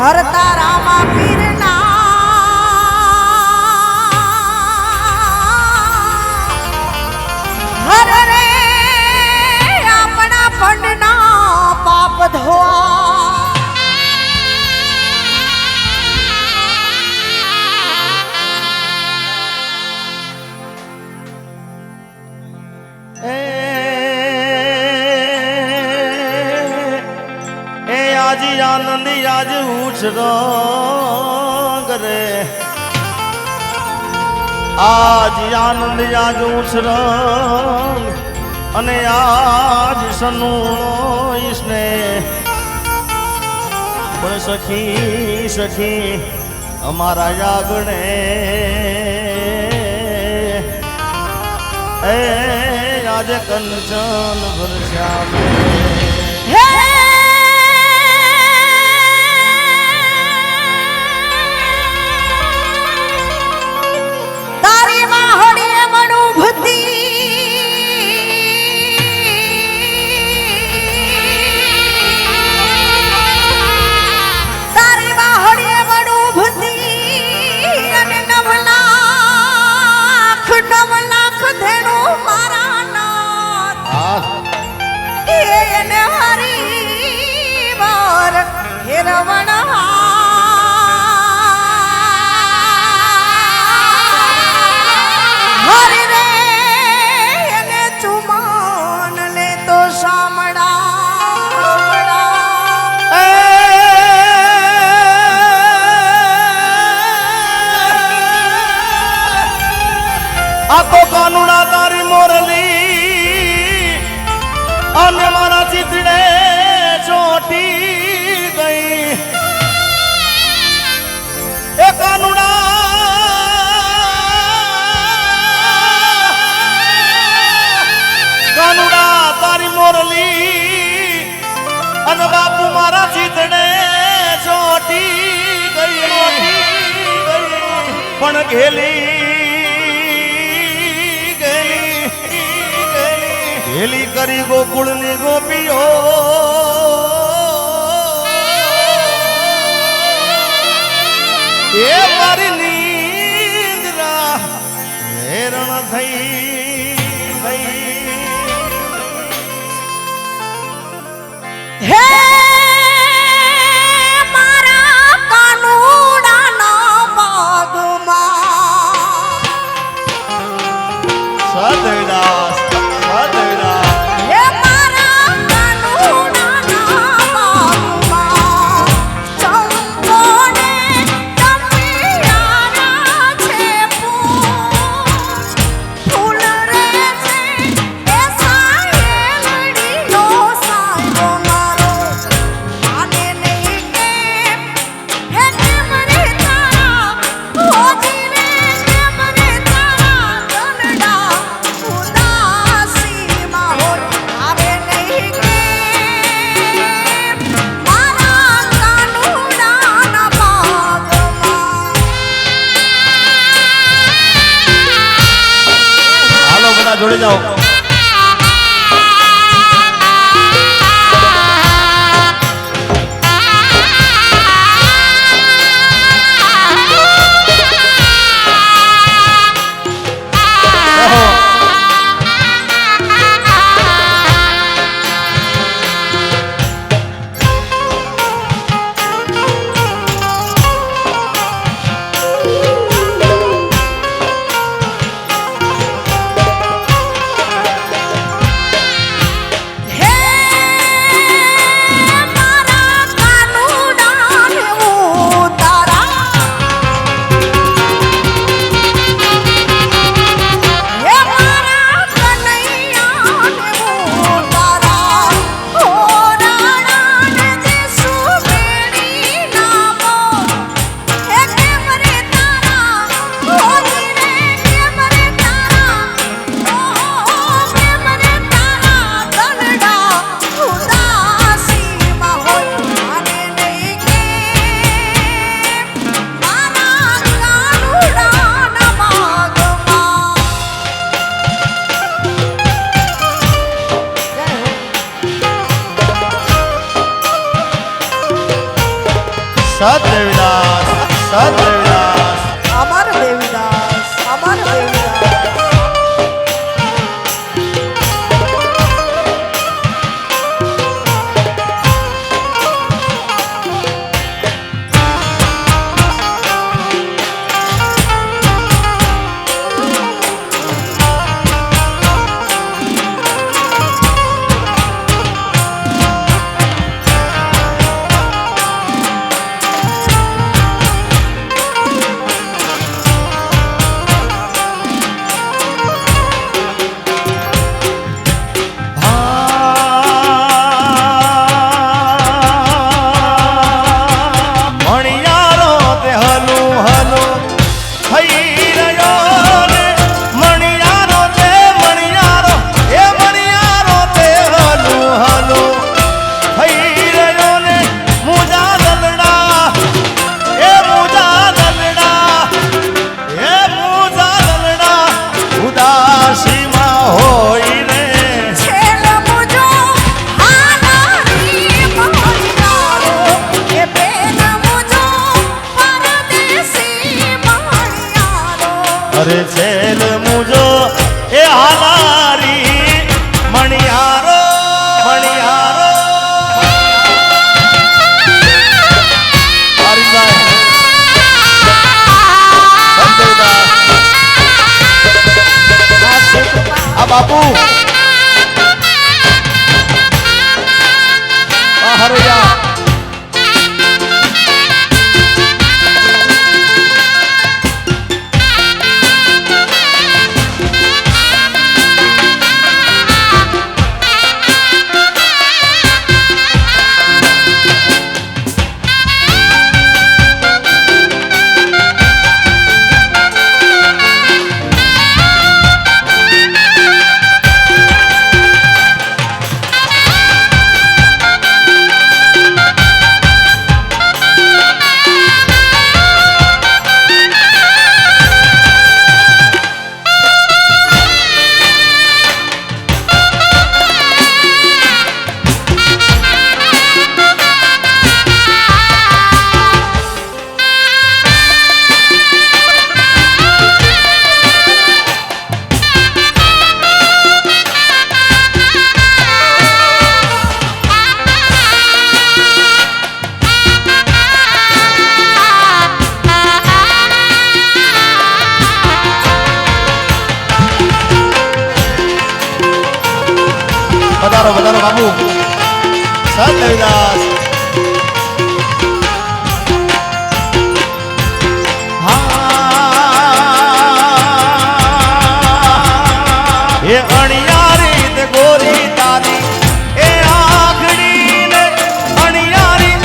હરતા રામા પીરના હર રે આપણા પંડના પાપ ધોવા આજી આનંદી આજ ઉછરંગ રે આજ આનંદી આજ ઉછરંગ અને આજ સનું ઈસને પણ સખી સખી અમારા યાગણે એ આજે કંચન ભરશ્યા આખો કાનુડા તારી મોરલી અને મારા ચિતડે ચોટી ગઈ એ કાનુડા કાનુડા તારી મોરલી અને બાપુ મારા ચિતડે ચોટી ગઈ પણ ઘેલી હેલી કરી ગોકુળની ગોપીઓ એ મારી નિંદ્રા હેરણ થઈ હે મારા કાનુડાના પાગમાં સદૈદાસ જોડે જાઓ સત દેવીદાસ સત દેવીદાસ અમર દેવીદાસ અમર દેવીદાસ અરે છેલ મુજો એ હાલારી મણિયારો મણિયારો આ બાપુ આ હરૈયા વધારો વધારો બાબુ સત દેવીદાસ એ અણિયારી તે ગોરી તારી એ આખડી ને અણિયારી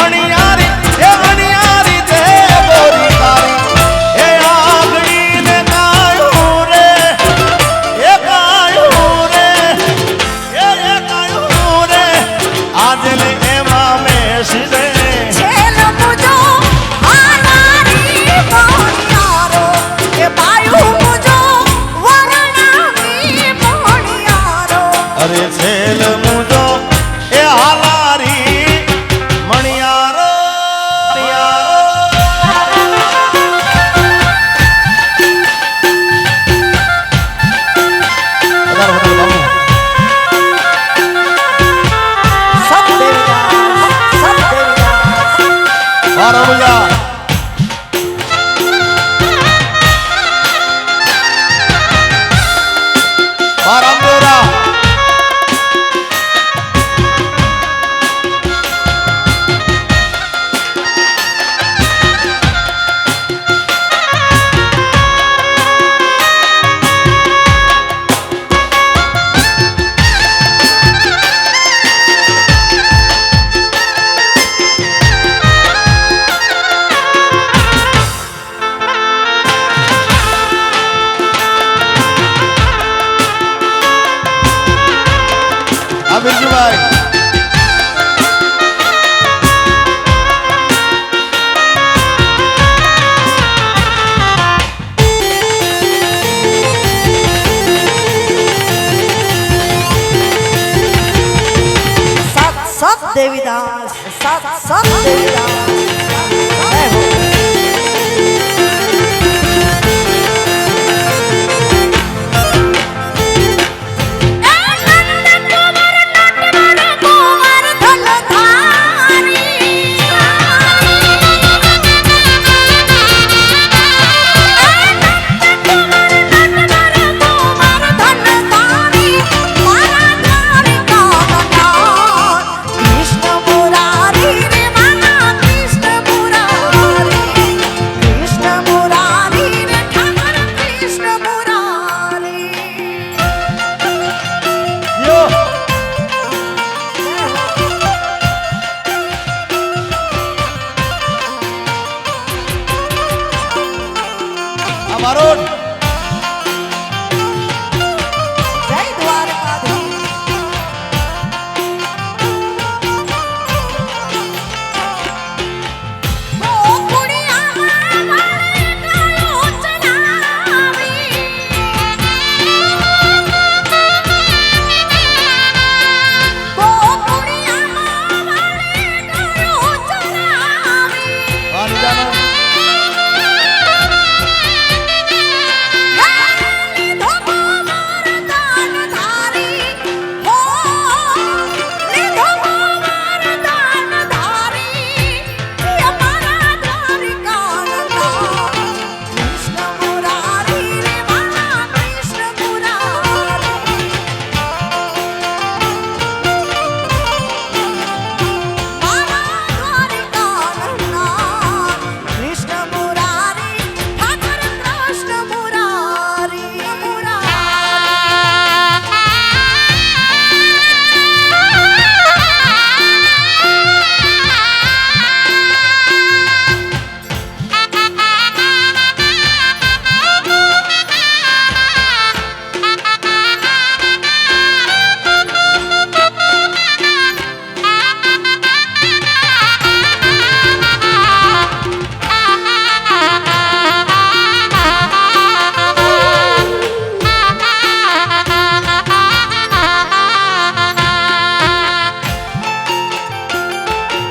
અણિયારી એ અણિયારી તે ગોરી તારી એ આખડી ને કાયું રે એ કાયું રે આજને એમાં મેં સીધે છેલ મુજો હાલારી મણિયારો એ બાયું મુજો વરણાની મણિયારો અરે છેલ મુજો એ હાલારી મણિયારો રમુજા રામદેવરા બિરજુભાઈ સત દેવીદાસ સત દેવીદાસ બારોટ જય દ્વારકાધીશ. ગોકુળિયામાં વાળે ગાયો ચરાવી. ગોકુળિયામાં વાળે ગાયો ચરાવી. વાનજાનો લીધો ગોવર્ધન ધારી. હો, લીધો ગોવર્ધન ધારી. અમારા દ્વારિકાનંદા. કૃષ્ણ મુરારી રે મારા કૃષ્ણ મુરારી. મારા દ્વારિકાનંદા. કૃષ્ણ મુરારી ઠાકર કૃષ્ણ મુરારી.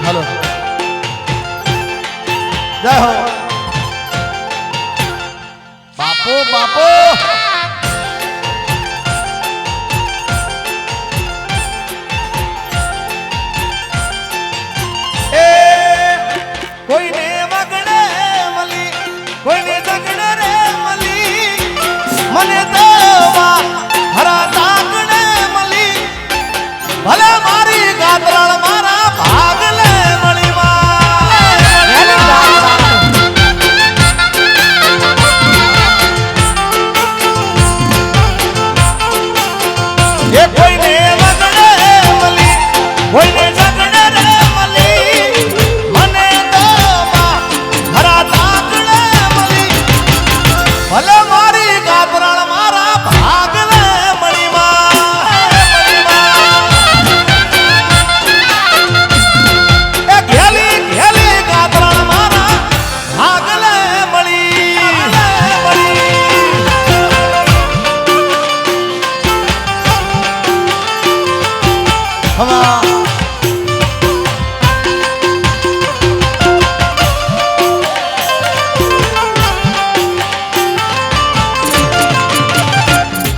હાલો જય હો બાપુ બાપુ એ કોઈને વગડે મલી કોઈને ઝગડે રે મલી મને તો હરા તાકડે મલી ભલે મારી ગાતરાળ મારા ભાગલે મળી એ કોઈને વગડે મલી કોઈને ઝગડે રે મલી મને તો હરા તાકડે મલી ભલે મારી ગાતરાળ મારા ભાગલે મળી એ ઘેલી ઘેલી ગાતરાળ મારા ભાગલે મળી હવા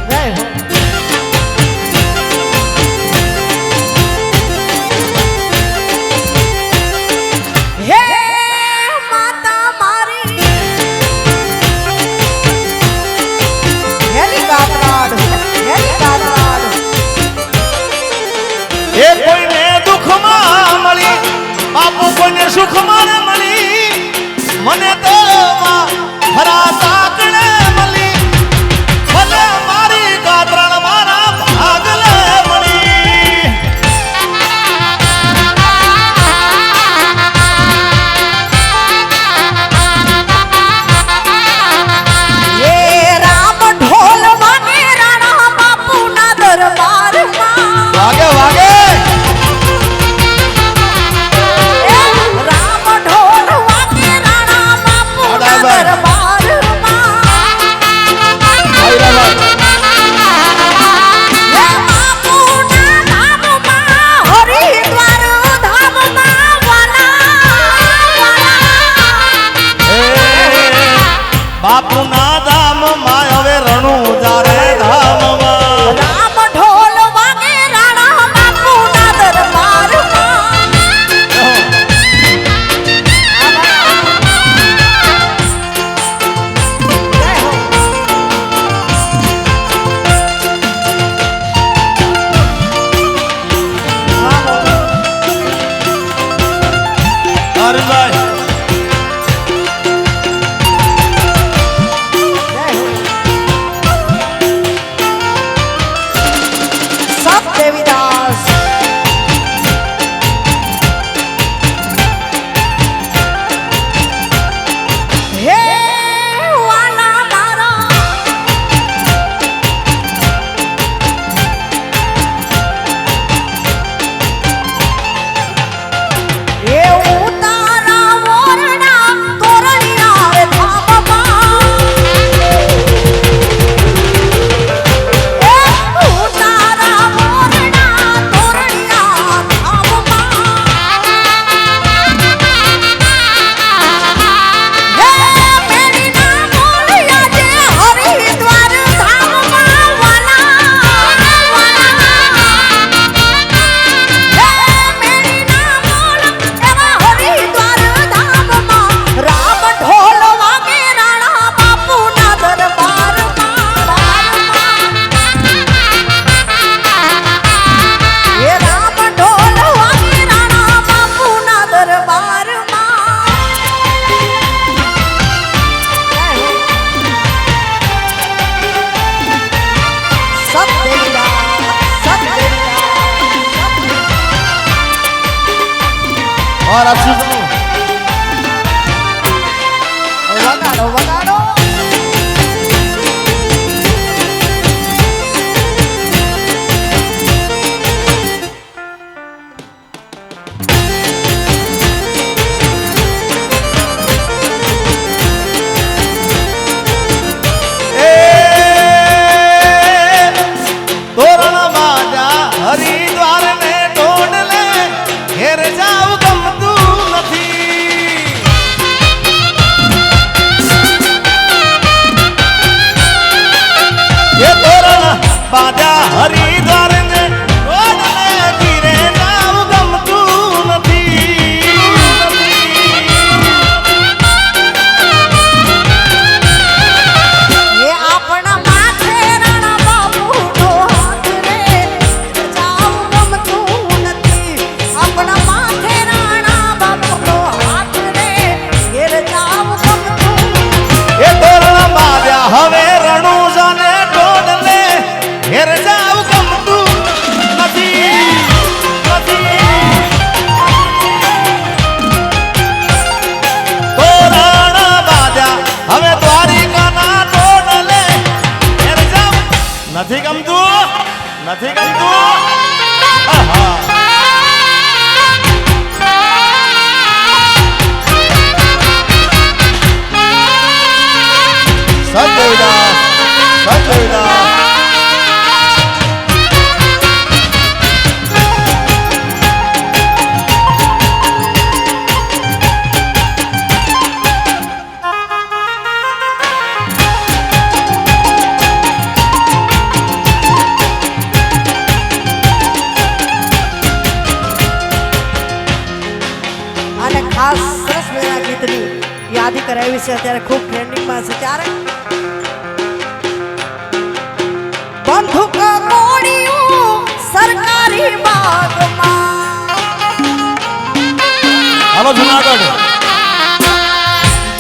જય હો. હે માતા મારી. હેલી ગાતરાડ, હેલી ગાતરાડ. એ કોઈને દુઃખમાં મળી બાપુ કોઈને સુખમાં ને મળી મને તો હરા તાકડે મળી ભલે મારી ગાતરાળ મારા ભાગલે મળી એ રામ ઢોલ વાગે રાણા બાપુના દરબારમાં. વાગે વાગે એ રામ ઢોલ વાગે રાણા બાપુના અડાભાઈ. દરબારમાં. ભાઈ રાભાઈ. એ બાપુના ધામમાં, હરિદ્વાર ધામમાં વાલા. એ બાપુના ધામમાં હવે રણું જારે ધામમાં રામ ઢોલ વાગે રાણા બાપુના દરબારમાં. જય હો. હરભાઈ જય હો. આભાર આપશું છું. વગાડો વગાડો એ તોરણ બાજા હરિદ્વાર ને ટોડલે ઘેર જાવ ગમતું નથી. એ તોરણ બાજા હરિદ્વાર ને ટોડલે ઘેરે જાવ ગમતું નથી. એ આપણા માથે રાણા બાપુનો હાથ રે જાવ ગમતું નથી આપણા માથે રાણા બાપુનો હાથ રે ઘેર જાવ ગમતું એ તોરણ બાજા હવે રણુજાને ટોડલે ઘેર જાવ ગમતું નથી. તોરણ બાજા હવે દ્વારિકાના ટોડલે ઘેર જાવ નથી ગમતું. આહા. સંજયદા અને ખાસ સરસ મજાના ગીતની યાદી કરાવી છે અત્યારે ખૂબ ટ્રેન્ડિંગમાં છે ત્યારે બંદૂક ગોળીયું સરકારી બાગમાં હાલો જુનાગઢ.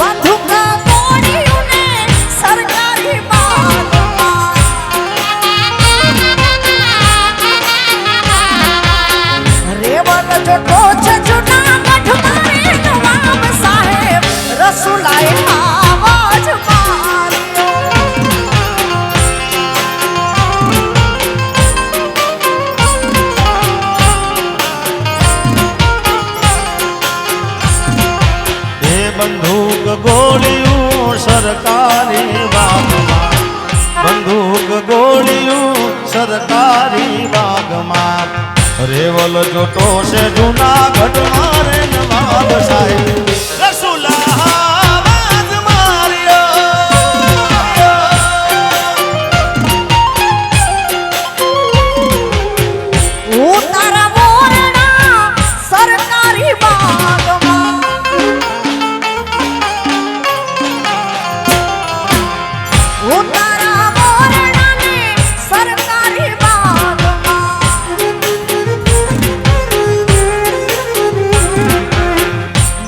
બંદૂક ગોળીયું ને સરકારી બાગમાં રેવલ જોટો છે જુનાગઢ મારે નવાબ સાહેબ રસુલાએ આવાજ માર્યો એ બંદૂક ગોળીયું સરકારી બાગમાં, બંદૂક ગોળીયું સરકારી બાગમાં. રેવલ જોટો છે જુનાગઢ મારે નવાબ સાહેબ રસુલા આવાજ માર્યો. ઉતારા મોરણા સરકારી બાગમાં ઉતારા મોરણાને સરકારી બાગમાં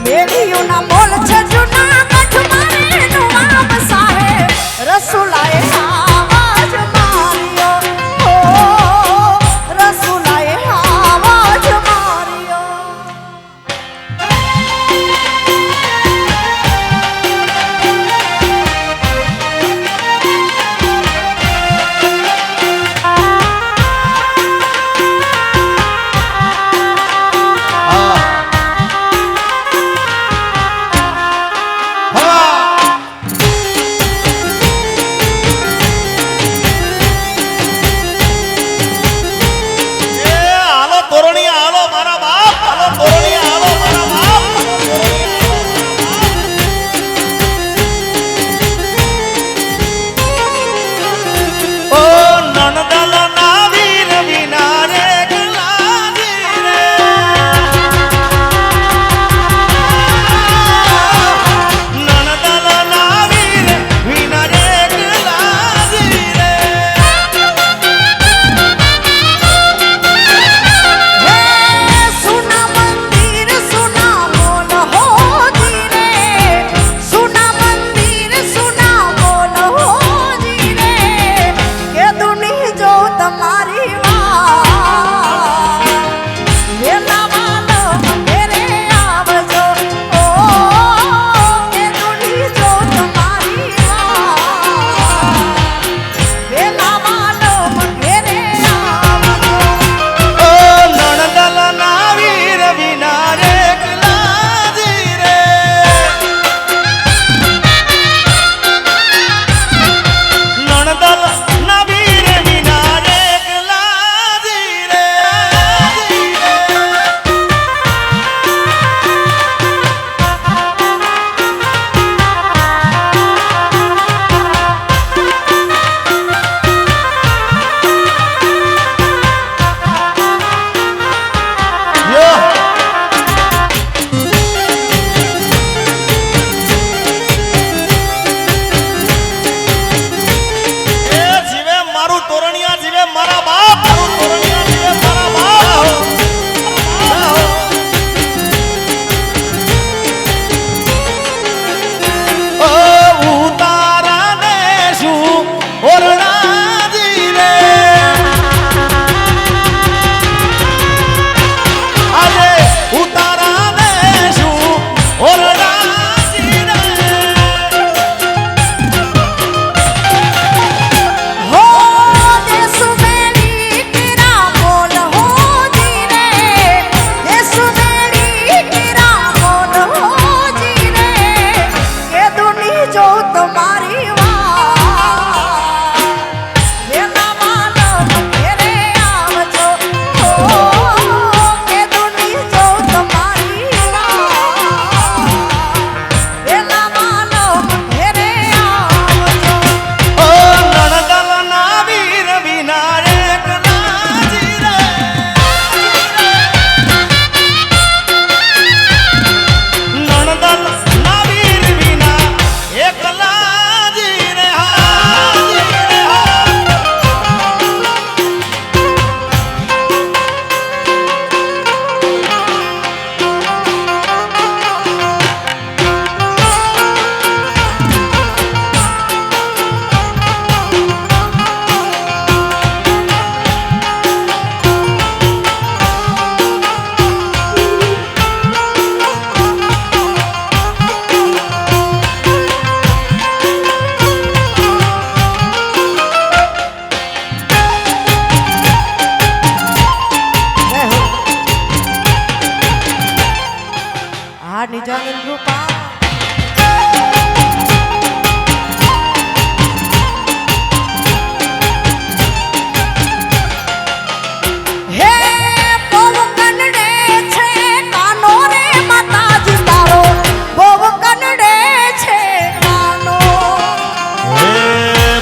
મેલીઓના મોલ છે જુનાગઢ મારે નવાબ સાહેબ રસુલાએ આવાજ માર્યો ઓ રસુલાએ આવાજ માર્યો હવા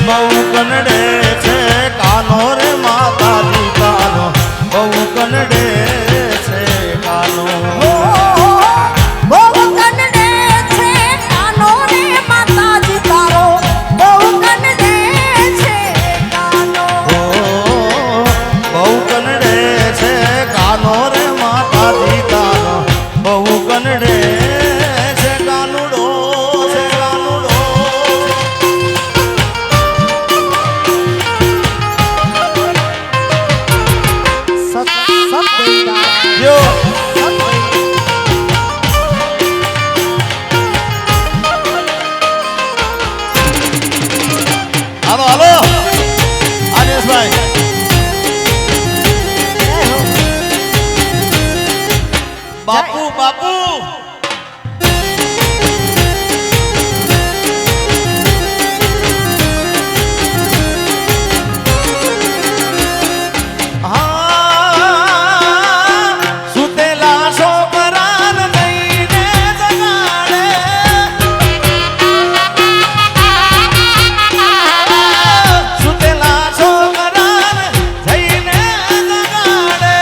બહુ કનડે છે કાનો રે માતાજી તારો બહુ કનડે છે કાનો બહુ કનડે છે કાનો રે માતાજી તારો બહુ કનડે છે કાનો બહુ કનડે છે કાનો રે માતાજી તારો બહુ કનડે છે કાનુડો છે કાનુડો યો હાલો હાલો આદેશભાઈ બાપુ બાપુ સુતેલા છોકરાને લઈને જગાડે સુતેલા છોકરાને જઈને જગાડે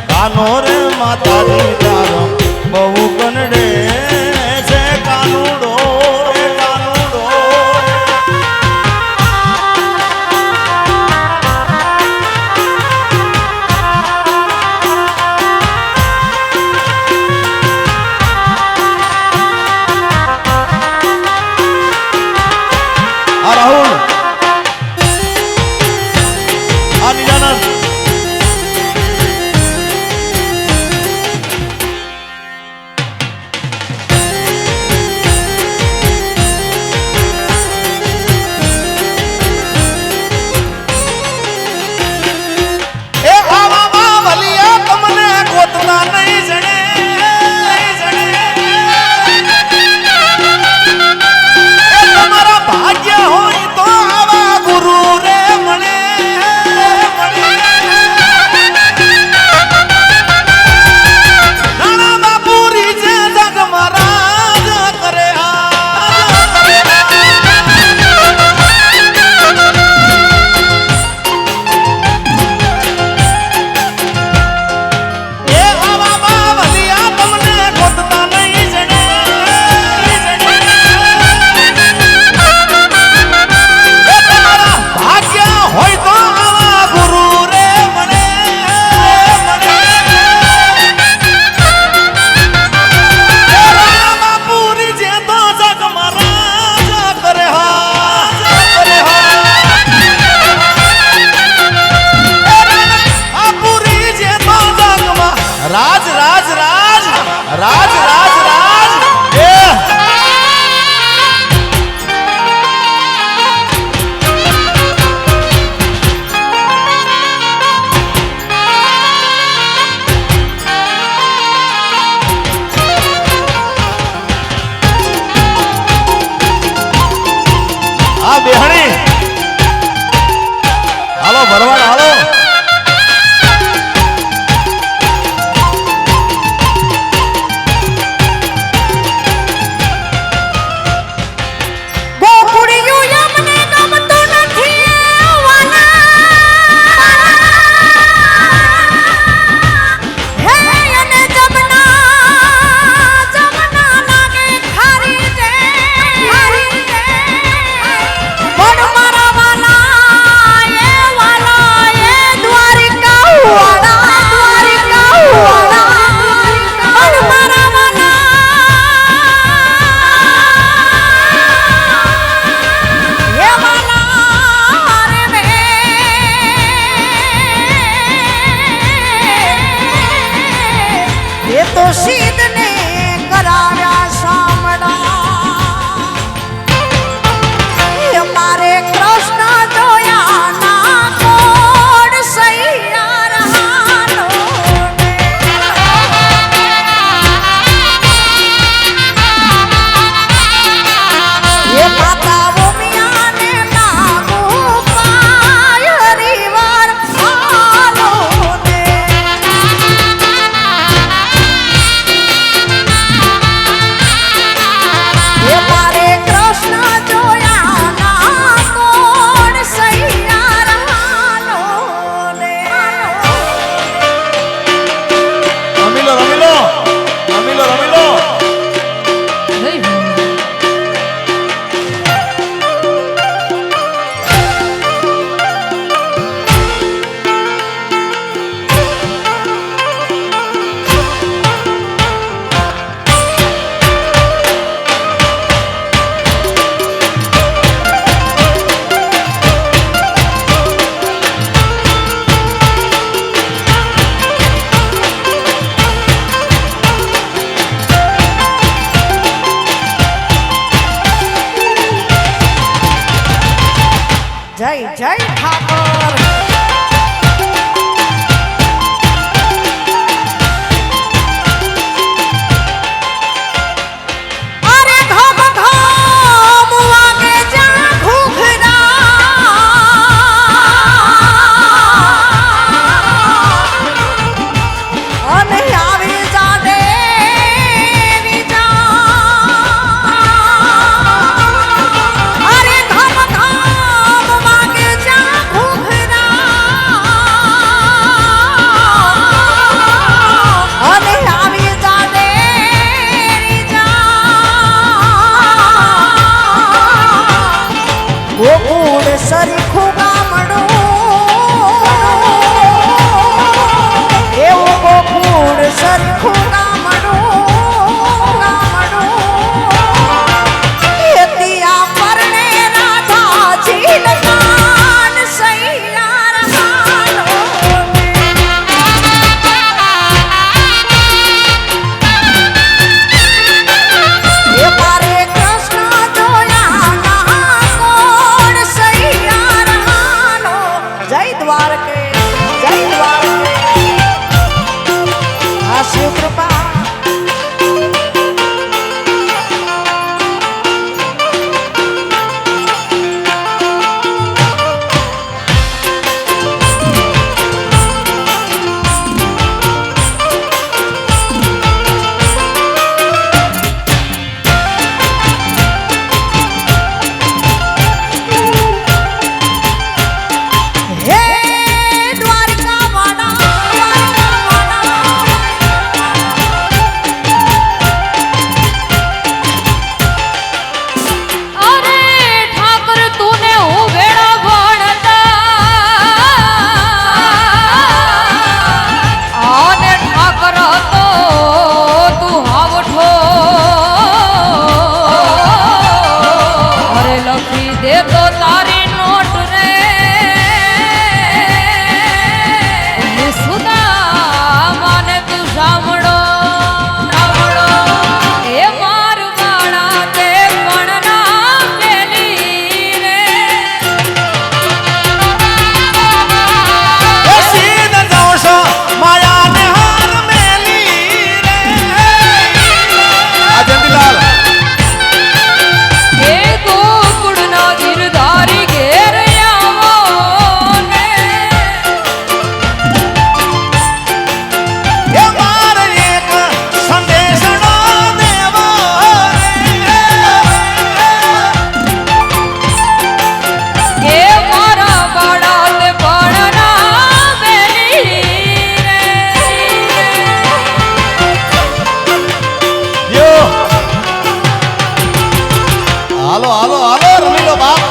કાનો રે માતાજી તારો બહુ કનડે છે કાનુડો રે કાનુડો આ રાહુલ આ નિજાનંદ રાજ રાજ રાજ રાજ રાજ રાજ એ આ બેહણી હાલો ભરવાડ હાલો જય ઠાકોર અરે ધમ ધમ વાગે જા ઘૂઘરા અને આવી જા દેવી જા અરે ધમ ધમ વાગે જા ઘૂઘરા અને આવી જા દેવી જા ગોકુળ સરખું ગામડું એવું ગોકુળ સરખું ગામડું એ ત્યાં પરણે રાધાજી લગાન સૈયાર માનો એ મારે કૃષ્ણ જોયા ના કોણ સૈયાર માનો જય દ્વારકે આ શિવ કૃપા હે દ્વારકા વાળા અરે ઠાકર તુને હું વેળા ભણતા આને ઠાકર હતો તું હાવઠો અરે લખી દે તો તારી નોટ રે સુદામાને તું સાંભળો એ માર વાળા તે પણ ના પેલી રે એ સીન જોશો માયાને હાર મેલી રે આ જંતીલાલ એ ગોકુળના ગિરધારી ઘેર આવો ને એ માર એક સંદેશનો દેવો એ મારા વાળા તે પણ ના પેલી રે યો હાલો હાલો હાલો રમીલો બાપ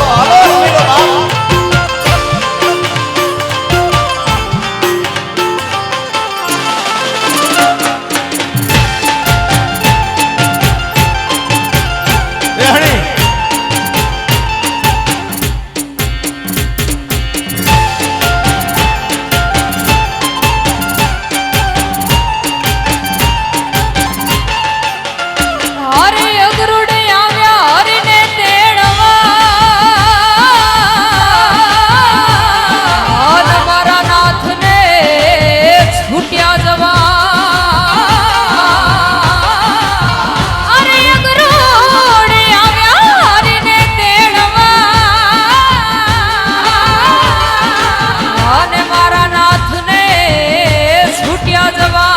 હાલો હાલો રમીલો બાપ રેહણી હરે અગરુડ આવ્યા હરિને તેડવા અન મારા નાથને છૂટ્યા જવા અરે અગરુડ આવ્યા હરિને તેડવા અને મારા નાથને છૂટ્યા જવા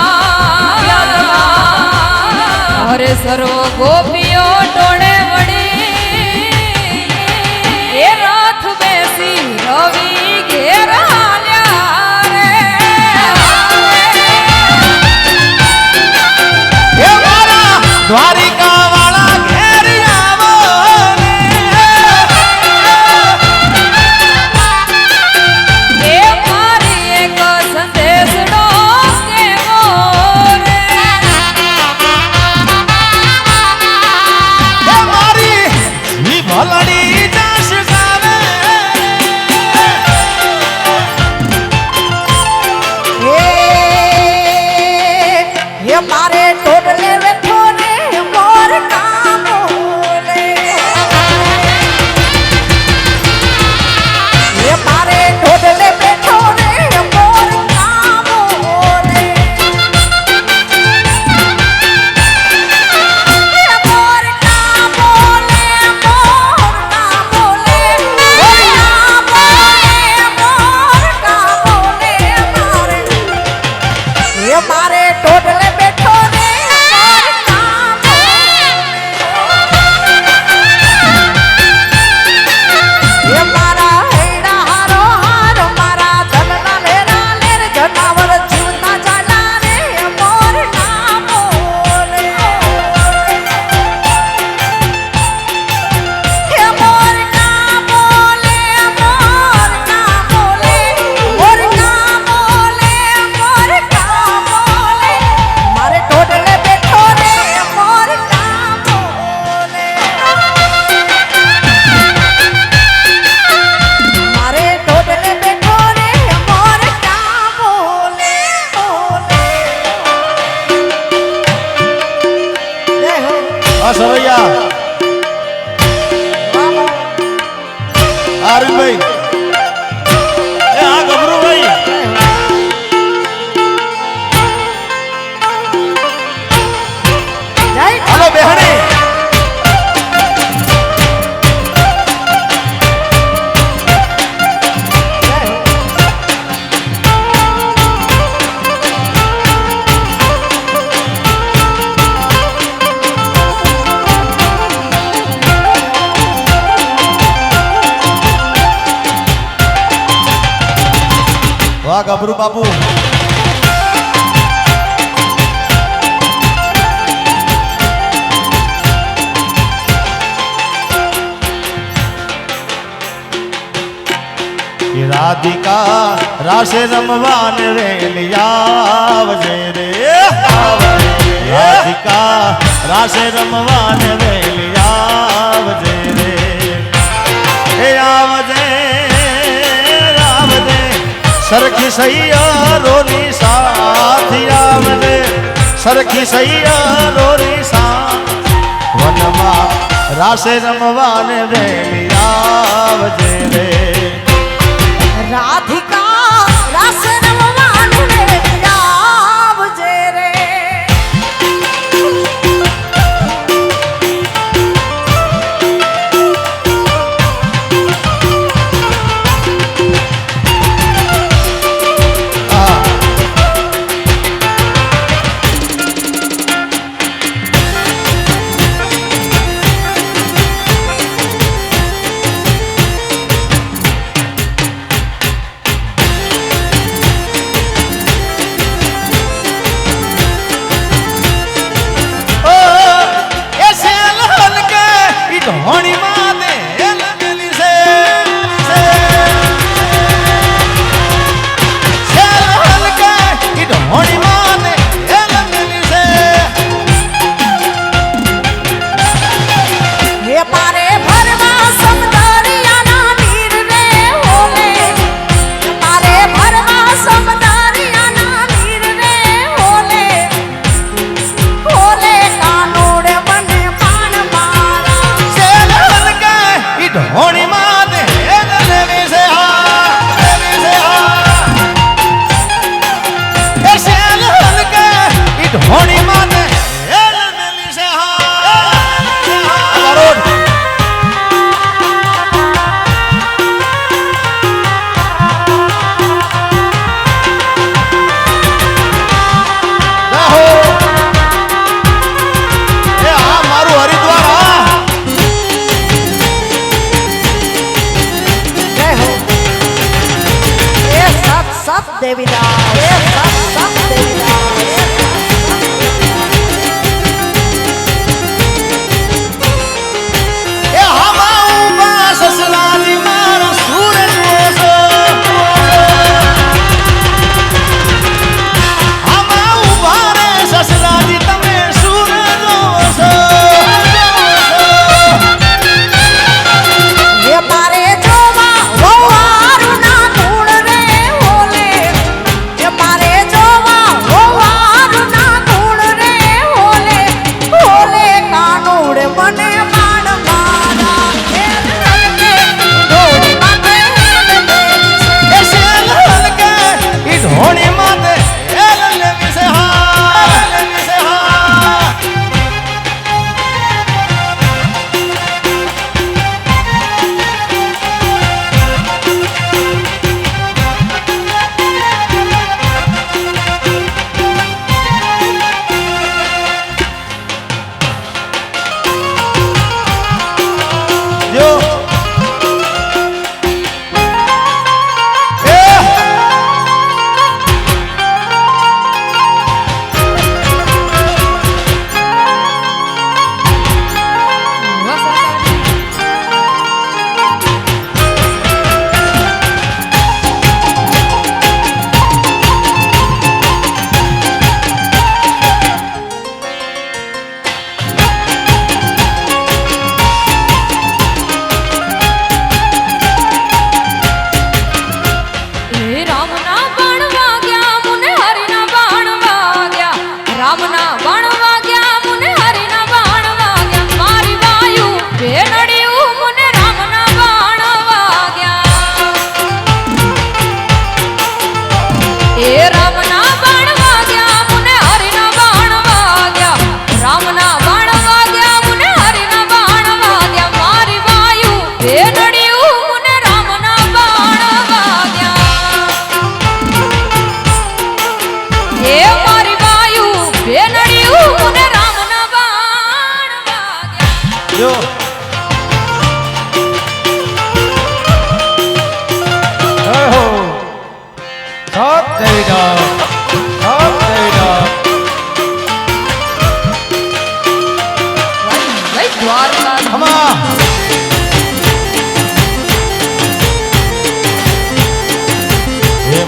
અરે સર્વ ગોપીઓ ટોળે વળી એ રથ બેસી રવિ ઘેર હાલ્યા રે એ મારા દ્વારિકા વાળા ઘેર આવો એ મારી એક સંદેશનો કેવો રે એ મારી ઈ ભલડી જાશ ગાવે એ મારે ટોટલે બેઠો રે મોર કામો લે વાહ સરૈયા આરિફભાઈ એ હા ગભરુભાઈ જય હાલો બેહણી વાહ ગભરુ બાપુ રાધિકા રાસે રમવાન વેલિયાવજે રે રાધિકા રાસે રમવાન વેલિયાવજે રે હે આવજે આવજે સરખી સૈયારોની સાથી આવજે સરખી સૈયારોની સાથ વનમાં રાસે રમવાન વેલિયાવજે રે રાધિકા રસ રમવાનું રે આવજે રે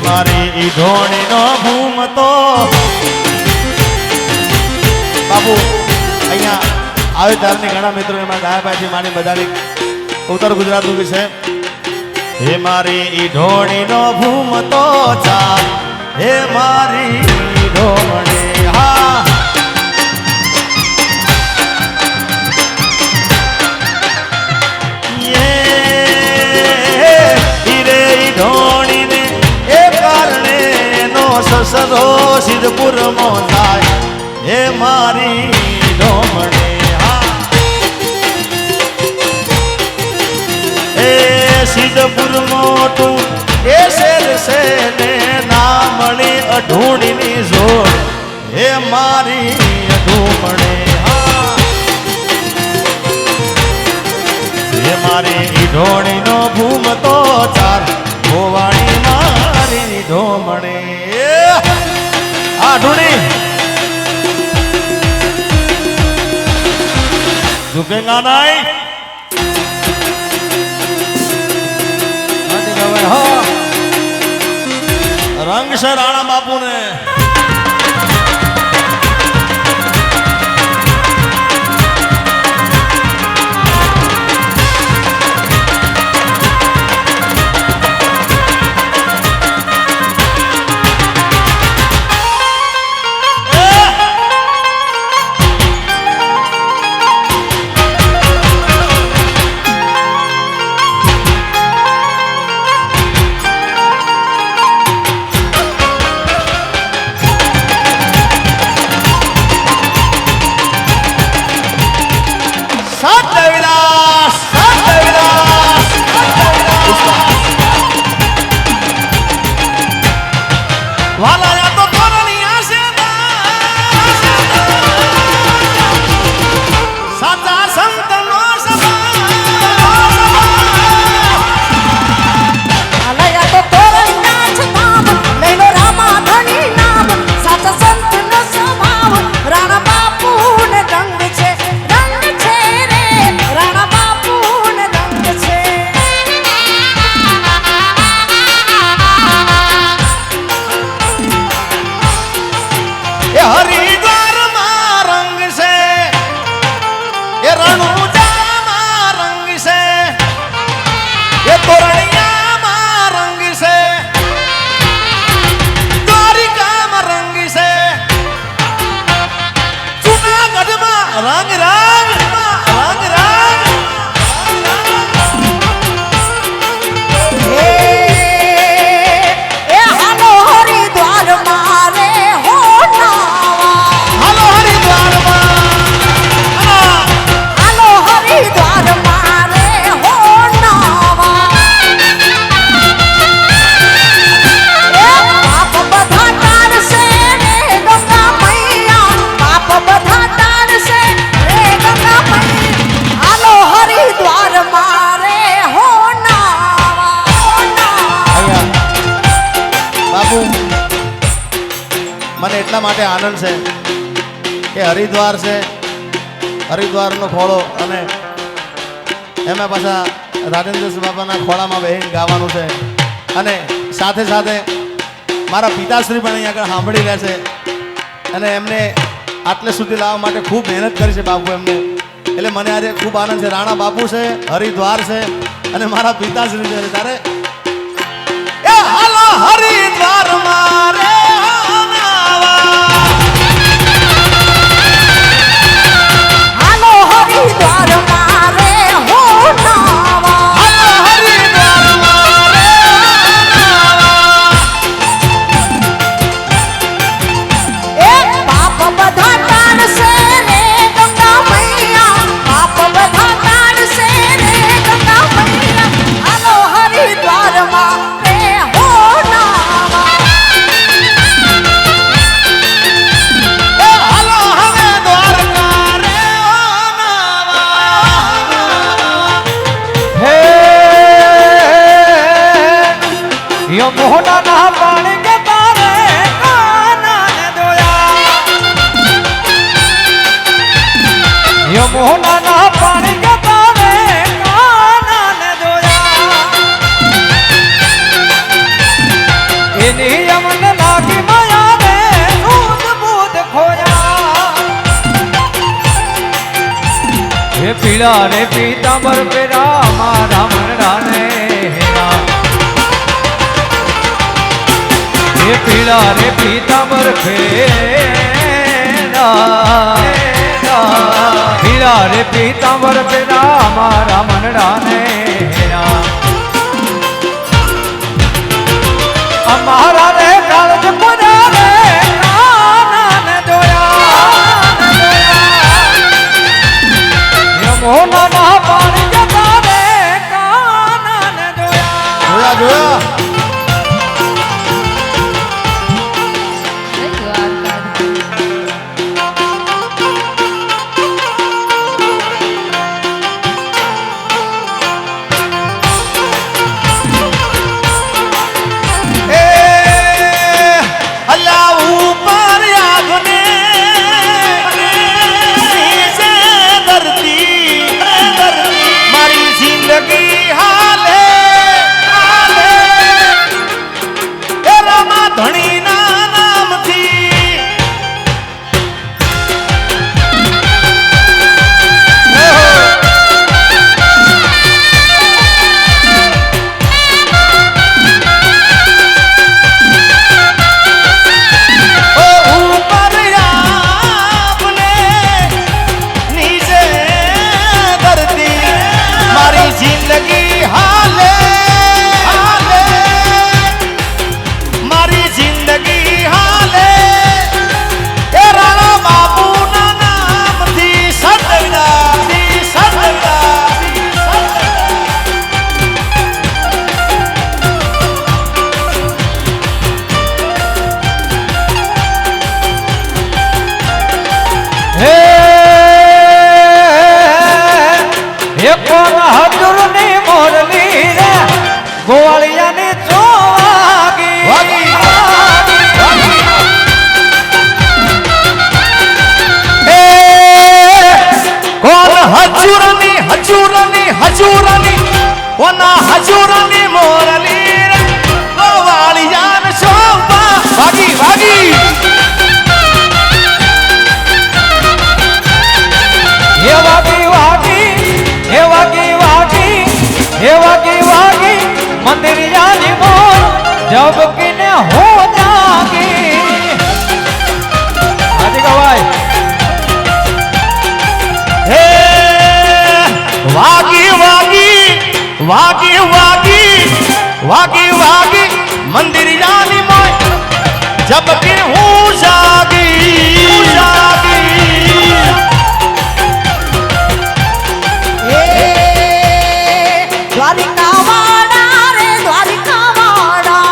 મારી ઈ ઢોણીનો ભૂમતો બાપુ અહીંયા આવે ત્યારની ઘણા મિત્રો એમાં દાયાભાઈથી માંડી બધાની ઉત્તર ગુજરાતનું બી છે હે મારી ઈ ઢોણીનો ભૂમતો ચા હે મારી ઈ ઢોણી હા સસરો સિદ્ધપુર મો થાય હે મારી ઢોમણે હા એ સિદ્ધપુર મોટું એ શેર છે ને નામણી અઢૂણીની જોડ હે મારી ઢોમણે હા હે મારી ઢોણીનો ભૂમતો ચાર ગોવાણી મારી ઢોમણે ढूंढी झुकेगा नहीं रंग से राणा बापू ने મને એટલા માટે આનંદ છે કે હરિદ્વાર છે હરિદ્વારનો ખોળો અને એમાં પાછા રાજેન્દ્ર બાબાના ખોળામાં બેહીને ગાવાનું છે અને સાથે સાથે મારા પિતાશ્રી પણ અહીંયા આગળ સાંભળી રહ્યા છે અને એમને આટલે સુધી લાવવા માટે ખૂબ મહેનત કરી છે બાપુ એમને એટલે મને આજે ખૂબ આનંદ છે રાણા બાપુ છે હરિદ્વાર છે અને મારા પિતાશ્રી છે તારે એ હાલો હરિદ્વાર મારે પીળા રે પીતાંબર પેરા મારા મનડાને હેરા એ પીળા રે પીતાંબર પેરા પીળા રે પીતાંબર પેરા મારા મનડાને હેરા અમારા રે કાળજ પુરા રે કાનાને જોયા યમુના ના પાણી જતા રે કાનાને જોયા જોયા જોયા જય દ્વારકાધીશ. એ અલ્લાહ ઉપર આભને નીચે ધરતી મારી જિંદગી હાલે હાલે એ રામા ધણીના નામથી ઉપર આપને નીચે ધરતી મારી જિંદગી હાલે હાલે મારી જિંદગી હાલે એ રાણા બાપુના નામથી સદવિદાથી સદવિદાથી હે એ કોણ હજુરની મોરલી રે ગોવાળિયાની ચોવાગી એ કોણ હજુરની હજુરની હજુરની કોના હજુરની મોરલી રે ગોવાળિયાન શોભા ભાગી ભાગી હે વાગી વાગી હે વાગી વાગી હે વાગી વાગી મંદિરિયાની મોર જબકીને હો જાગી હાજી ગવાય હે વાગી વાગી વાગી વાગી વાગી વાગી મંદિર જાની મોય જબ કે હું જાગી જાગી એ દ્વારિકાવાળા રે દ્વારિકાવાળા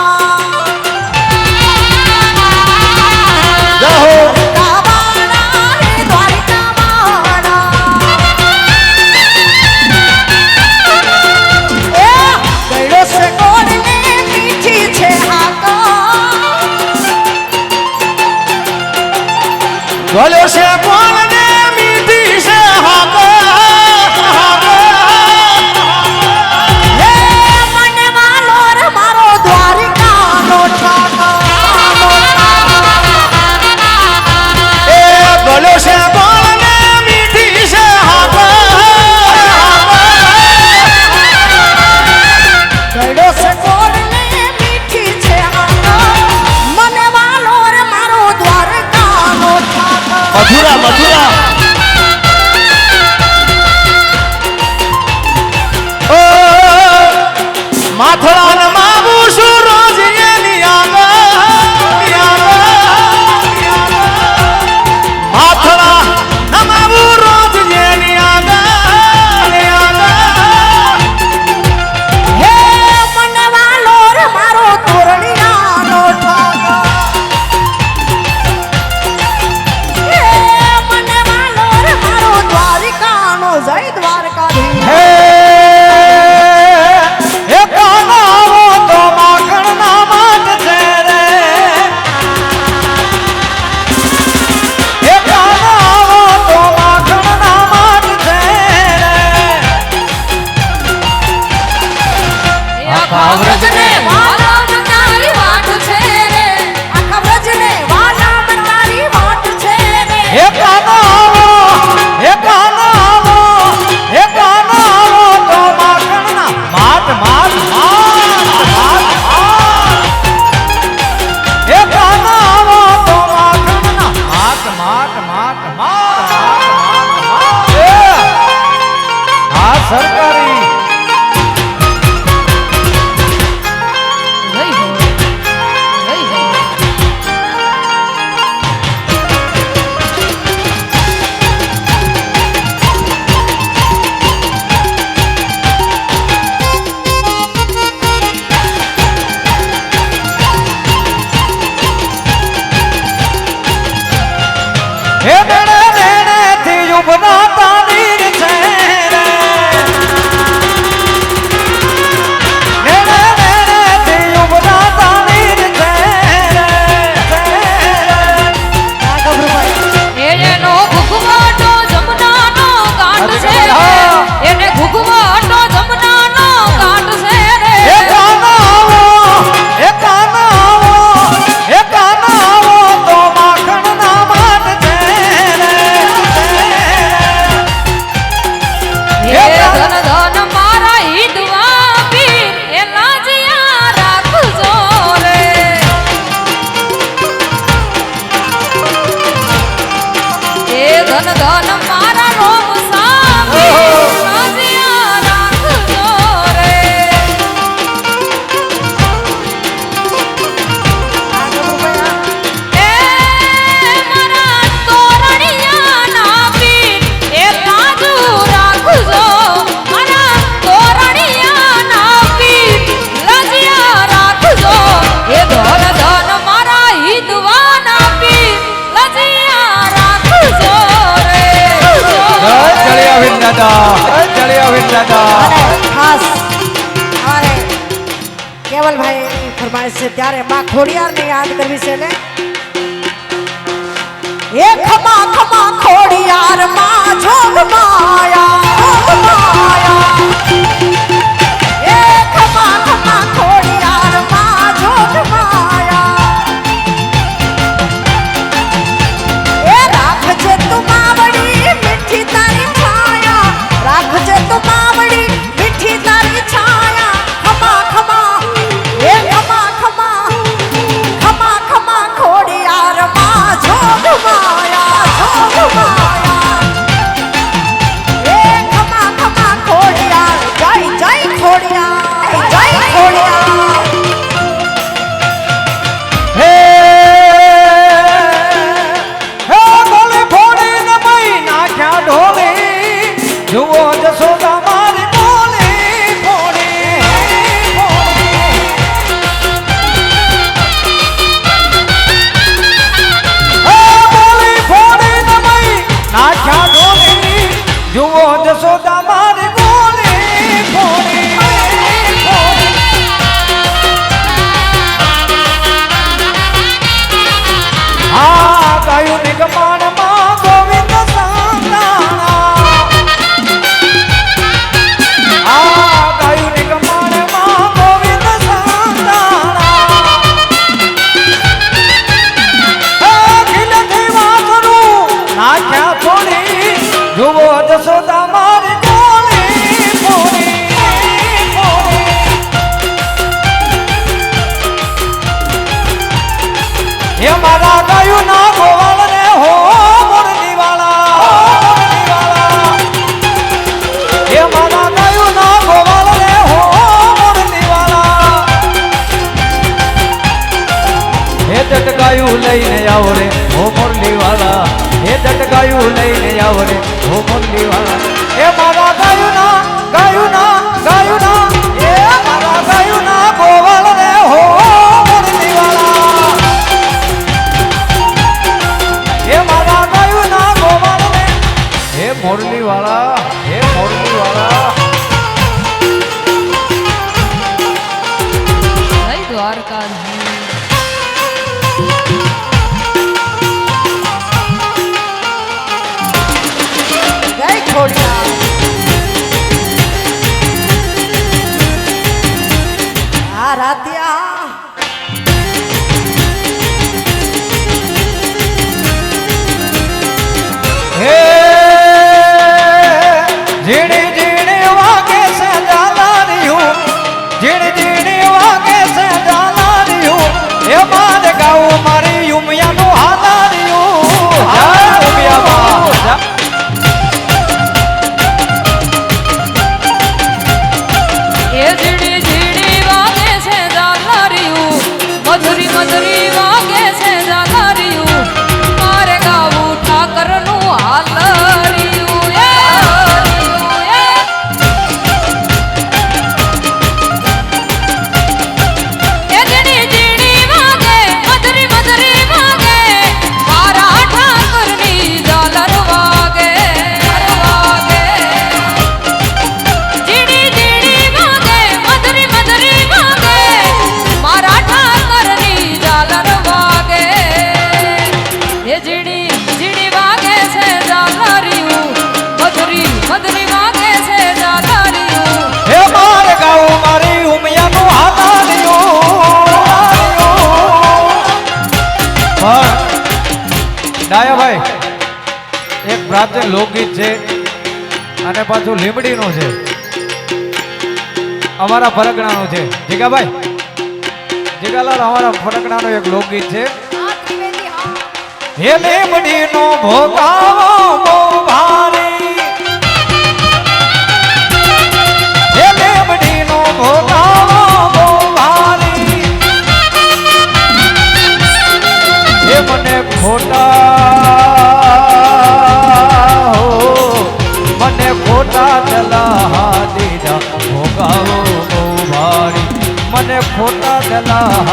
જહો દ્વારિકાવાળા રે દ્વારિકાવાળા એ ગળો સે ગોળને મીઠી છે હાકા ગળ્યો છે કોણ ને મીઠી છે હાકો હે મને વાલો રે મારો દ્વારિકાનો ઠાકો એ ગળ્યો છે કોણ ને મીઠી છે હાકો ગળો સે ગોળને મીઠી છે હાકા મને વાલો રે મારો દ્વારિકાનો ઠાકો મથુરા મથુરા સરકારી જય હો જય હો હે બેડે બેડે થી યુબના તાની છે રે બેડે બેડે થી યુબના તાની છે રે આ ગભરુભાઈ એનો ઘુઘવાટો જમનાનો કાંઠ છે રે. એને ઘુઘવાટો જમનાનો કાંઠ છે રે. એ કાના આવો એ કાના આવો એ કાના આવો તો માખણ ના માટ છે રે હે ધન ધન મારા હિતવા પીર એ લાજિયા રાખજો રે. હે ધન ધન મારા રોમ સાપી લાજિયા રાખજો રે. આ ગભરુભાઈ એ મારા તોરણિયાના પીર એ લાજુ રાખજો. મારા તોરણિયાના પીર લાજિયા રાખજો. એ ધન ધન મારા હિતવાના પીર લાજિયા રાખજો રે. જય જળિયાવીર દાદા જય જળિયાવીર દાદા અને ખાસ અમારે કેવલભાઈની ફરમાઈશ છે ત્યારે માં ખોડિયારને યાદ કરવી છે ને એ ખમા ખમા ખોડિયાર માં જોગ માયા એ ખમા ખમા ખોડિયાર માં જોગ માયા એ રાખજે તું માવડી મીઠી તારી છાયા રાખજે તું માવડી મીઠી તારી છાયા ખમા ખમા એ ખમા ખમા ખમા ખમા ખોડિયાર માં જોગ માયા એ ખમા ખમા ખોડિયાર જય જય ખોડિયાર જય ખોડિયાર હે હે ગોલે ફોડી ને મઈ નાખ્યા ઢોલે જુઓ જસોદા મારી બોલે ફોડી હે બોલે ફોડી ને મઈ નાખ્યા ઢોલે જુઓ જસોદા મારી બોલે ફોડી આ ગાયું નિગમાણમાં ગોવિંદ સાંતાણા આ ગાયું નિગમાણમાં ગોવિંદ સાંતાણા ખીલેથી વાસરું નાખ્યા થોડી જુઓ જશોદા મારી બોલી ફોડી હે મારા ગાયું ના ગોવાળ રે હો મોરલી વાળા હે મારા ગાયું ના ગોવાળ રે હો મોરલી વાળા હે જટકાયું લઈને આવો રે હો મોરલી વાળા હે જટકાયું લઈને આવો રે હો મોરલી વાળા હે મારા ગાયું ના હે મારા ગાયું ના ગોવાળ રે હો મોરલી વાળા હે મારા ગાયું ના ગોવાળ રે હે મોરલી વાળા હે મોરલી વાળા જય દ્વારકાધીશ. જય ખોડિયાર આ રાતિયા હે ઝીણી ઝીણી વાગે છે જાલારિયું ઝીણી ઝીણી વાગે છે જાલારિયું હે માર ગાઉં મારી ઉમિયાનું હાલારિયું જય ઉમિયા બા પ્રાચીન લોકગીત છે અને પાછું લીમડીનું છે, અમારા ફરકણાનું છે. જીગાભાઈ, જીગાલાલ, અમારા ફરકણાનું એક લોકગીત છે. હે લીમડીનો ભોગાવો બહુ ભારી, હે લીમડીનો ભોગાવો બહુ ભારી, હે મને મને ખોટા દલા દીધા ભોગાવો બહુ ભારી, મને ખોટા દલા